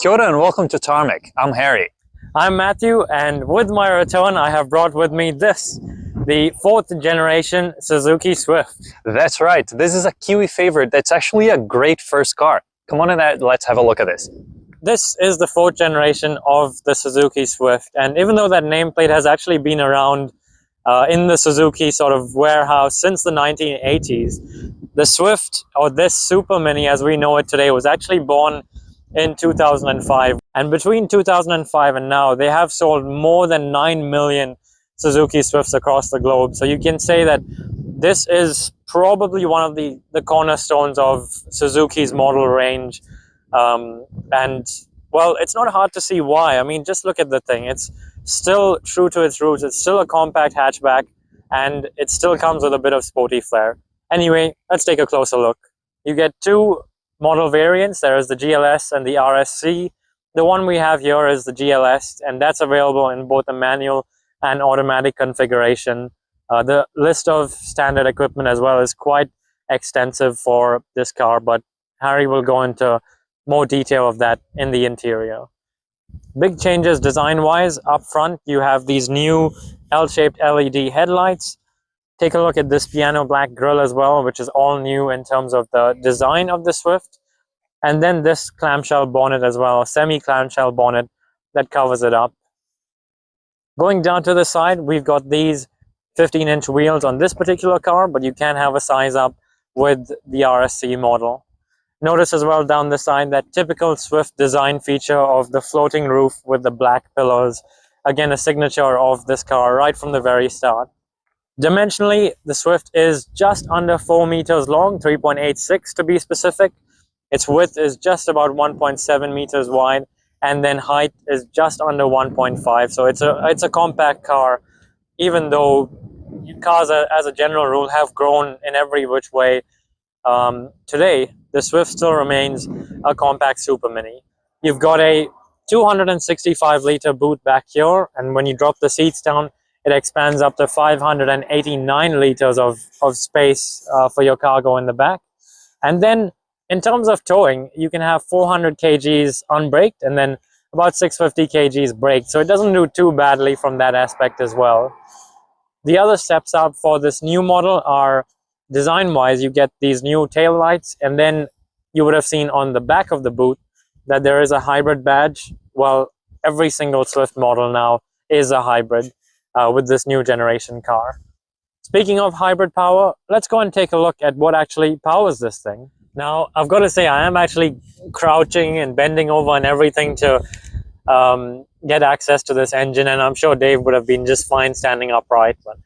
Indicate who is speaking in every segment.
Speaker 1: Kia ora and welcome to Tarmac. I'm Harry.
Speaker 2: I'm Matthew, and with my return, I have brought with me this, the 4th generation Suzuki Swift.
Speaker 1: That's right. This is a Kiwi favorite. That's actually a great first car. Come on in, let's have a look at this.
Speaker 2: This is the 4th generation of the Suzuki Swift, and even though that nameplate has actually been around in the Suzuki sort of warehouse since the 1980s, the Swift, or this Super Mini as we know it today, was actually born in 2005, and between 2005 and now they have sold more than 9 million Suzuki Swifts across the globe. So you can say that this is probably one of the cornerstones of Suzuki's model range, and well, it's not hard to see why. I mean, just look at the thing. It's still true to its roots. It's still a compact hatchback, and it still comes with a bit of sporty flair. Anyway, let's take a closer look. You get two model variants. There is the GLS and the RSC. The one we have here is the GLS, and that's available in both a manual and automatic configuration. The list of standard equipment as well is quite extensive for this car, but Harry will go into more detail of that in the interior. Big changes design-wise. Up front, you have these new L-shaped LED headlights. Take a look at this piano black grille as well, which is all new in terms of the design of the Swift. And then this clamshell bonnet as well, a semi-clamshell bonnet that covers it up. Going down to the side, we've got these 15-inch wheels on this particular car, but you can have a size up with the RSC model. Notice as well down the side that typical Swift design feature of the floating roof with the black pillars. Again, a signature of this car right from the very start. Dimensionally, the Swift is just under 4 meters long, 3.86 to be specific. Its width is just about 1.7 meters wide, and then height is just under 1.5. So it's a compact car, even though cars as a general rule have grown in every which way. Today, the Swift still remains a compact super mini. You've got a 265-liter boot back here, and when you drop the seats down, it expands up to 589 liters of space for your cargo in the back. And then in terms of towing, you can have 400 kgs unbraked and then about 650 kgs braked. So it doesn't do too badly from that aspect as well. The other steps up for this new model are design-wise. You get these new tail lights, and then you would have seen on the back of the boot that there is a hybrid badge. Well, every single Swift model now is a hybrid. With this new generation car. Speaking of hybrid power, let's go and take a look at what actually powers this thing. Now, I've got to say, I am actually crouching and bending over and everything to get access to this engine, and I'm sure Dave would have been just fine standing upright. But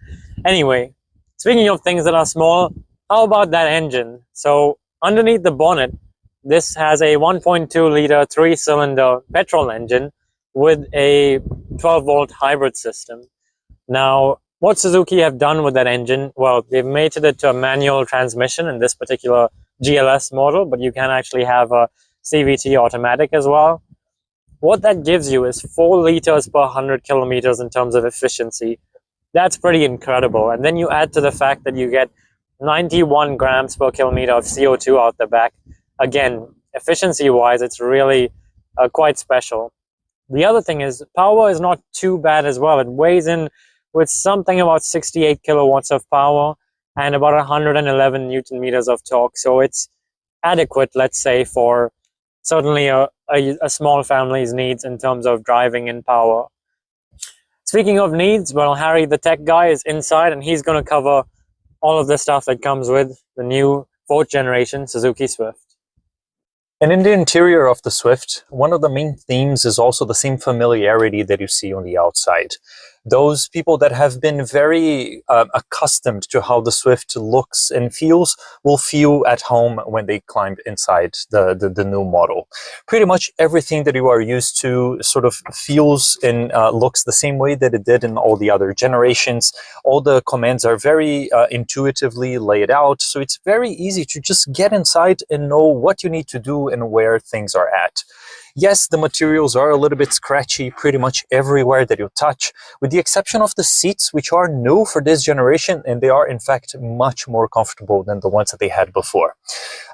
Speaker 2: anyway, speaking of things that are small, how about that engine? So underneath the bonnet, this has a 1.2 liter 3-cylinder petrol engine with a 12-volt hybrid system. Now, what Suzuki have done with that engine, well, they've mated it to a manual transmission in this particular GLS model, but you can actually have a CVT automatic as well. What that gives you is 4 liters per 100 kilometers in terms of efficiency. That's pretty incredible. And then you add to the fact that you get 91 grams per kilometer of CO2 out the back. Again, efficiency-wise, it's really quite special. The other thing is, power is not too bad as well. It weighs in with something about 68 kilowatts of power and about 111 newton meters of torque. So it's adequate, let's say, for certainly a small family's needs in terms of driving and power. Speaking of needs, well, Harry, the tech guy, is inside, and he's going to cover all of the stuff that comes with the new 4th generation Suzuki Swift.
Speaker 1: And in the interior of the Swift, one of the main themes is also the same familiarity that you see on the outside. Those people that have been very accustomed to how the Swift looks and feels will feel at home when they climb inside the new model. Pretty much everything that you are used to sort of feels and looks the same way that it did in all the other generations. All the commands are very intuitively laid out, so it's very easy to just get inside and know what you need to do and where things are at. Yes, the materials are a little bit scratchy pretty much everywhere that you touch, with the exception of the seats, which are new for this generation, and they are in fact much more comfortable than the ones that they had before.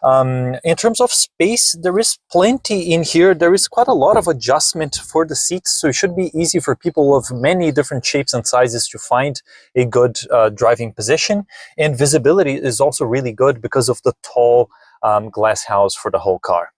Speaker 1: In terms of space, there is plenty in here. There is quite a lot of adjustment for the seats, so it should be easy for people of many different shapes and sizes to find a good driving position. And visibility is also really good because of the tall glass house for the whole car.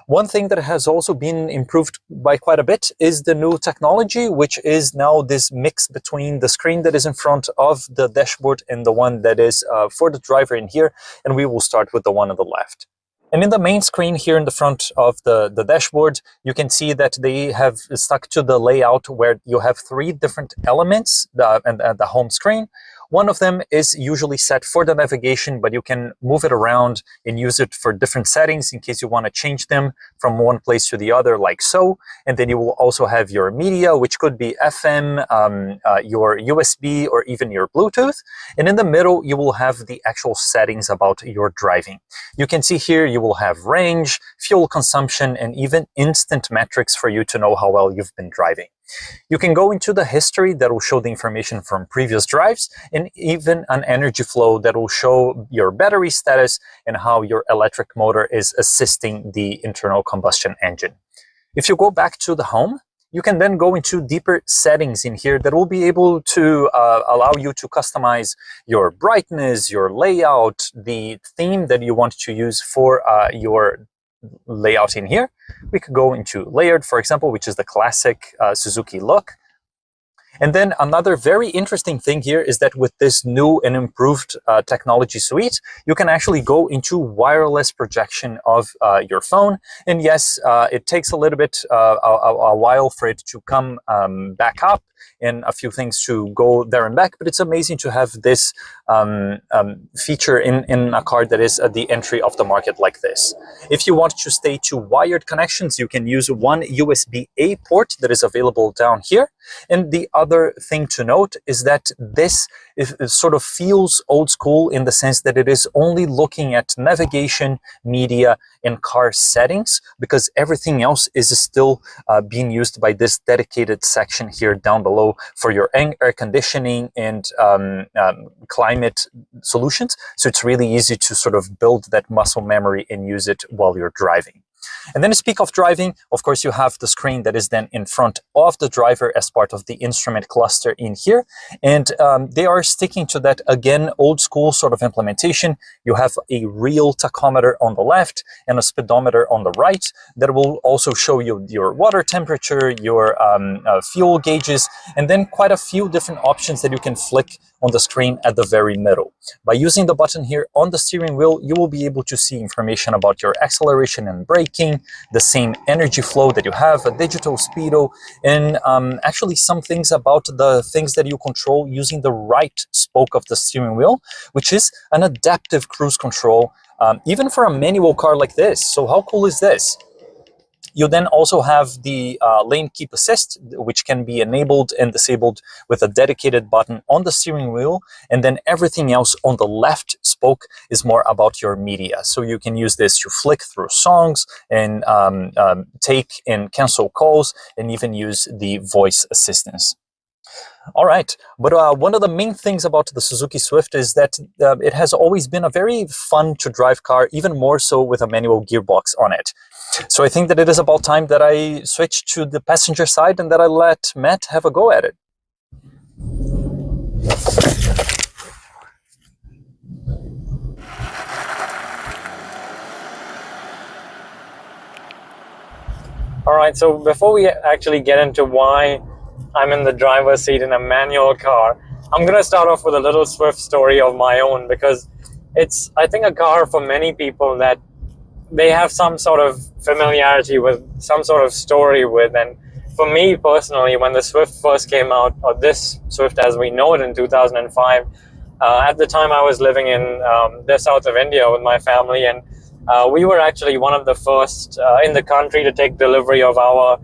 Speaker 1: One thing that has also been improved by quite a bit is the new technology, which is now this mix between the screen that is in front of the dashboard and the one that is for the driver in here. And we will start with the one on the left. And in the main screen here in the front of the dashboard, you can see that they have stuck to the layout where you have 3 different elements and the home screen. One of them is usually set for the navigation, but you can move it around and use it for different settings in case you want to change them from one place to the other, like so. And then you will also have your media, which could be FM, your USB, or even your Bluetooth. And in the middle, you will have the actual settings about your driving. You can see here you will have range, fuel consumption, and even instant metrics for you to know how well you've been driving. You can go into the history that will show the information from previous drives, and even an energy flow that will show your battery status and how your electric motor is assisting the internal combustion engine. If you go back to the home, you can then go into deeper settings in here that will be able to allow you to customize your brightness, your layout, the theme that you want to use for your layout in here. We could go into layered, for example, which is the classic Suzuki look. And then another very interesting thing here is that with this new and improved technology suite, you can actually go into wireless projection of your phone. And yes, it takes a little bit, a while for it to come back up and a few things to go there and back, but it's amazing to have this feature in a car that is at the entry of the market like this. If you want to stay to wired connections, you can use one USB-A port that is available down here. And the other thing to note is that this it sort of feels old school in the sense that it is only looking at navigation, media, and car settings, because everything else is still being used by this dedicated section here down below for your air conditioning and climate solutions. So it's really easy to sort of build that muscle memory and use it while you're driving. And then to speak of driving, of course, you have the screen that is then in front of the driver as part of the instrument cluster in here. And they are sticking to that, again, old school sort of implementation. You have a real tachometer on the left and a speedometer on the right that will also show you your water temperature, your fuel gauges, and then quite a few different options that you can flick on the screen at the very middle. By using the button here on the steering wheel, you will be able to see information about your acceleration and braking, the same energy flow that you have, a digital speedo, and actually some things about the things that you control using the right spoke of the steering wheel, which is an adaptive cruise control, even for a manual car like this. So how cool is this? You then also have the lane keep assist, which can be enabled and disabled with a dedicated button on the steering wheel. And then everything else on the left spoke is more about your media. So you can use this to flick through songs and take and cancel calls, and even use the voice assistance. All right, but one of the main things about the Suzuki Swift is that it has always been a very fun to drive car, even more so with a manual gearbox on it. So I think that it is about time that I switch to the passenger side and that I let Matt have a go at it.
Speaker 2: All right, so before we actually get into why I'm in the driver's seat in a manual car, I'm going to start off with a little Swift story of my own, because it's, I think, a car for many people that they have some sort of familiarity with, some sort of story with. And for me personally, when the Swift first came out, or this Swift as we know it in 2005, at the time I was living in the south of India with my family, and we were actually one of the first in the country to take delivery of our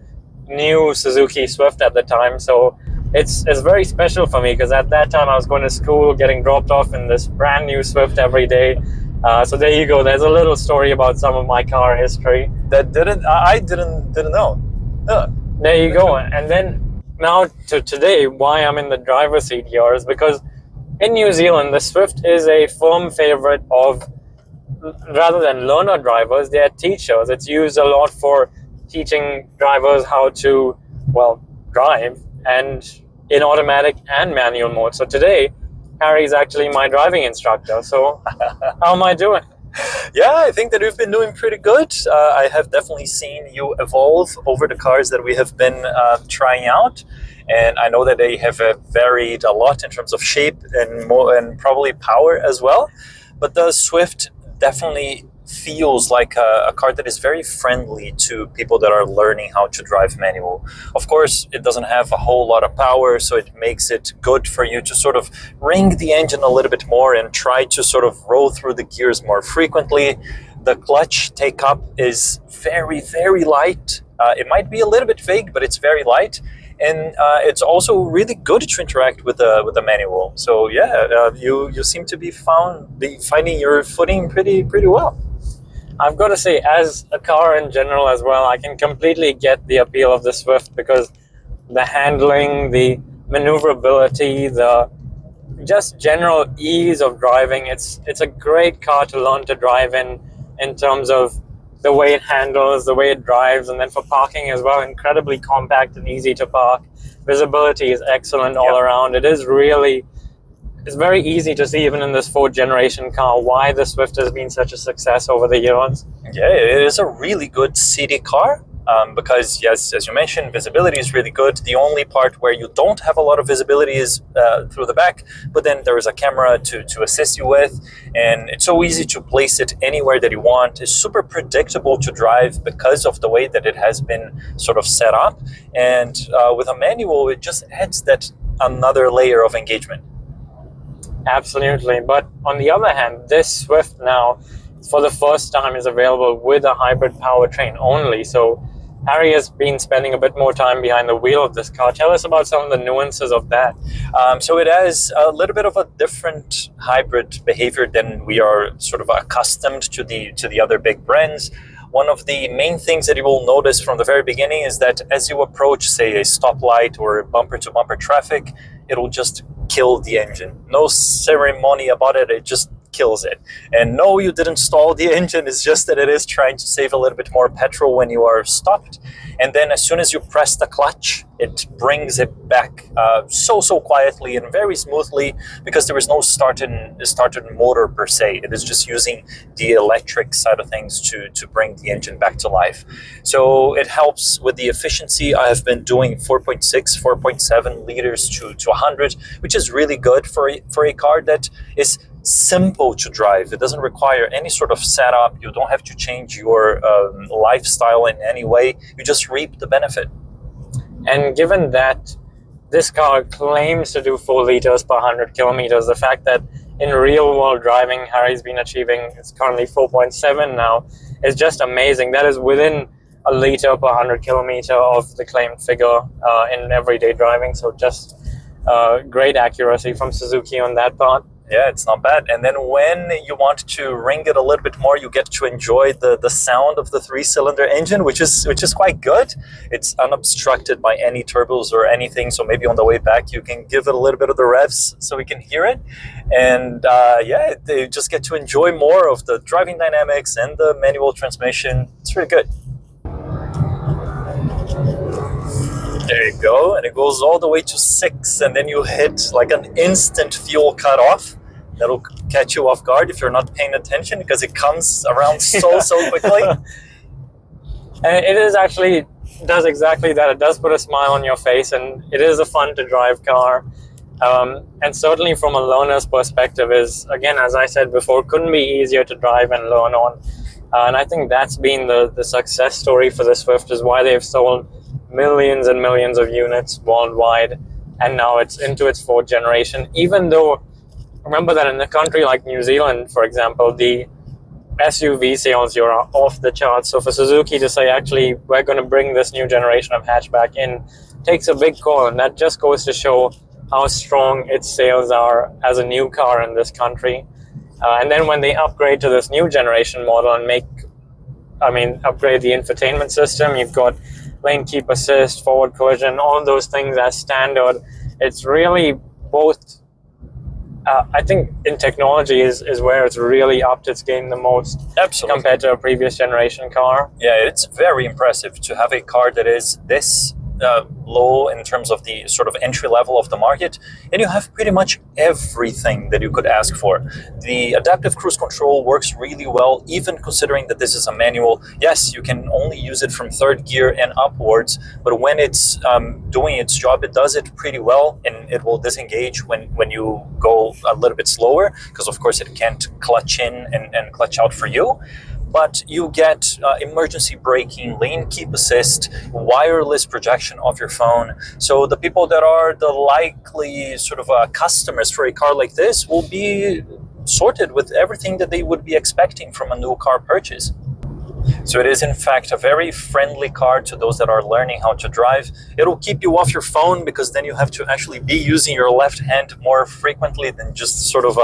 Speaker 2: new Suzuki Swift at the time. So it's very special for me, because at that time I was going to school, getting dropped off in this brand new Swift every day. So there you go, there's a little story about some of my car history.
Speaker 1: That didn't know. Huh.
Speaker 2: There you go. And then now to today, why I'm in the driver's seat here is because in New Zealand, the Swift is a firm favorite of, rather than learner drivers, they're teachers. It's used a lot for teaching drivers how to, well, drive, and in automatic and manual mode. So today, Harry's actually my driving instructor. So how am I doing?
Speaker 1: Yeah, I think that we've been doing pretty good. I have definitely seen you evolve over the cars that we have been trying out, and I know that they have varied a lot in terms of shape and more, and probably power as well. But the Swift definitely feels like a car that is very friendly to people that are learning how to drive manual. Of course, it doesn't have a whole lot of power, so it makes it good for you to sort of ring the engine a little bit more and try to sort of roll through the gears more frequently. The clutch take up is very, very light. It might be a little bit vague, but it's very light. And it's also really good to interact with the manual. So yeah, you seem to be finding your footing pretty well.
Speaker 2: I've got to say, as a car in general as well, I can completely get the appeal of the Swift because the handling, the maneuverability, the just general ease of driving. It's a great car to learn to drive in terms of the way it handles, the way it drives, and then for parking as well, incredibly compact and easy to park. Visibility is excellent all around. It's very easy to see, even in this fourth generation car, why the Swift has been such a success over the years.
Speaker 1: Yeah, it is a really good city car. Because yes, as you mentioned, visibility is really good. The only part where you don't have a lot of visibility is through the back, but then there is a camera to assist you with, and it's so easy to place it anywhere that you want. It's super predictable to drive because of the way that it has been sort of set up, and with a manual, it just adds that another layer of engagement.
Speaker 2: Absolutely. But on the other hand, this Swift now, for the first time, is available with a hybrid powertrain only. So Harry has been spending a bit more time behind the wheel of this car. Tell us about some of the nuances of that.
Speaker 1: So it has a little bit of a different hybrid behavior than we are sort of accustomed to the other big brands. One of the main things that you will notice from the very beginning is that as you approach, say, a stoplight or bumper-to-bumper traffic, it'll just kill the engine. No ceremony about it, it just kills it. And no, you didn't stall the engine, it's just that it is trying to save a little bit more petrol when you are stopped. And then as soon as you press the clutch, it brings it back so quietly and very smoothly, because there is no started motor per se. It is just using the electric side of things to bring the engine back to life. So it helps with the efficiency. I have been doing 4.6, 4.7 liters to 100, which is really good for a car that is simple to drive. It doesn't require any sort of setup. You don't have to change your lifestyle in any way. You just reap the benefit.
Speaker 2: And given that this car claims to do 4 liters per 100 kilometers, the fact that in real world driving, Harry's been achieving, it's currently 4.7 now, is just amazing. That is within a liter per 100 kilometer of the claimed figure in everyday driving. So just great accuracy from Suzuki on that part.
Speaker 1: Yeah, it's not bad. And then when you want to ring it a little bit more, you get to enjoy the sound of the 3-cylinder engine, which is quite good. It's unobstructed by any turbos or anything. So maybe on the way back, you can give it a little bit of the revs so we can hear it. And yeah, you just get to enjoy more of the driving dynamics and the manual transmission. It's really good. There you go, and it goes all the way to 6, and then you hit like an instant fuel cutoff. That'll catch you off guard if you're not paying attention, because it comes around so quickly.
Speaker 2: And it is actually does exactly that. It does put a smile on your face, and it is a fun to drive car. And certainly from a learner's perspective is, again, as I said before, couldn't be easier to drive and learn on. And I think that's been the success story for the Swift, is why they've sold millions and millions of units worldwide, and now it's into its 4th generation. Even though, remember that in a country like New Zealand, for example, the SUV sales here are off the charts. So for Suzuki to say, actually, we're going to bring this new generation of hatchback in, takes a big call, and that just goes to show how strong its sales are as a new car in this country. And then when they upgrade to this new generation model and make upgrade the infotainment system. You've got lane keep assist, forward collision, all those things as standard. It's really both. I think in technology is where it's really upped its game the most.
Speaker 1: Absolutely.
Speaker 2: Compared to a previous generation car.
Speaker 1: Yeah, it's very impressive to have a car that is this low in terms of the sort of entry level of the market, and you have pretty much everything that you could ask for. The adaptive cruise control works really well, even considering that this is a manual. Yes, you can only use it from third gear and upwards, but when it's doing its job, it does it pretty well, and it will disengage when you go a little bit slower, because of course it can't clutch in and clutch out for you. But you get emergency braking, lane keep assist, wireless projection of your phone. So the people that are the likely sort of customers for a car like this will be sorted with everything that they would be expecting from a new car purchase. So it is in fact a very friendly car to those that are learning how to drive. It'll keep you off your phone, because then you have to actually be using your left hand more frequently than just sort of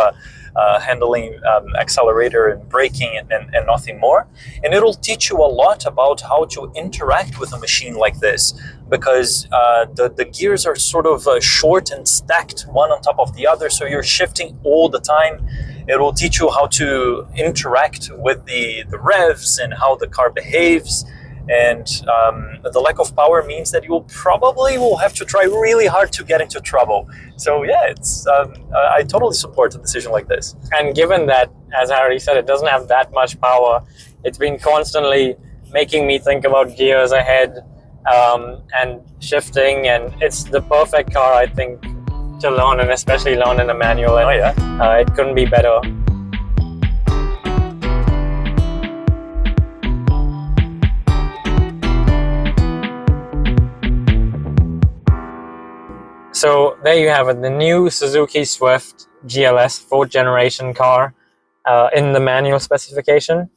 Speaker 1: handling accelerator and braking and nothing more. And it'll teach you a lot about how to interact with a machine like this, because the gears are sort of short and stacked one on top of the other, so you're shifting all the time. It will teach you how to interact with the revs and how the car behaves. And the lack of power means that you probably will have to try really hard to get into trouble. So yeah, it's I totally support a decision like this.
Speaker 2: And given that, as I already said, it doesn't have that much power, it's been constantly making me think about gears ahead and shifting, and it's the perfect car, I think, to learn, and especially learn in a manual. And,
Speaker 1: oh yeah,
Speaker 2: it couldn't be better. So there you have it, the new Suzuki Swift GLS 4th generation car in the manual specification.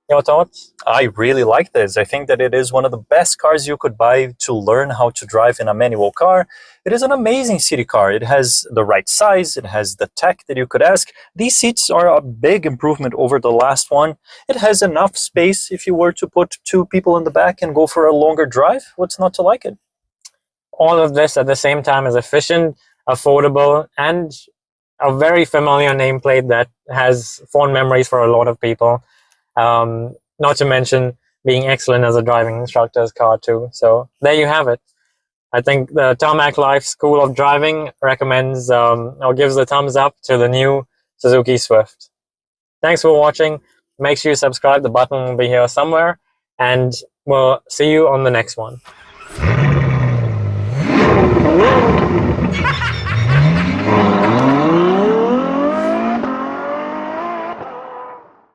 Speaker 2: Your thoughts?
Speaker 1: I really like this. I think that it is one of the best cars you could buy to learn how to drive in a manual car. It is an amazing city car. It has the right size. It has the tech that you could ask. These seats are a big improvement over the last one. It has enough space if you were to put two people in the back and go for a longer drive. What's not to like it?
Speaker 2: All of this at the same time is efficient, affordable, and a very familiar nameplate that has fond memories for a lot of people. Not to mention being excellent as a driving instructor's car too. So there you have it. I think the Tarmac Life School of Driving recommends or gives a thumbs up to the new Suzuki Swift. Thanks for watching. Make sure you subscribe. The button will be here somewhere, and we'll see you on the next one.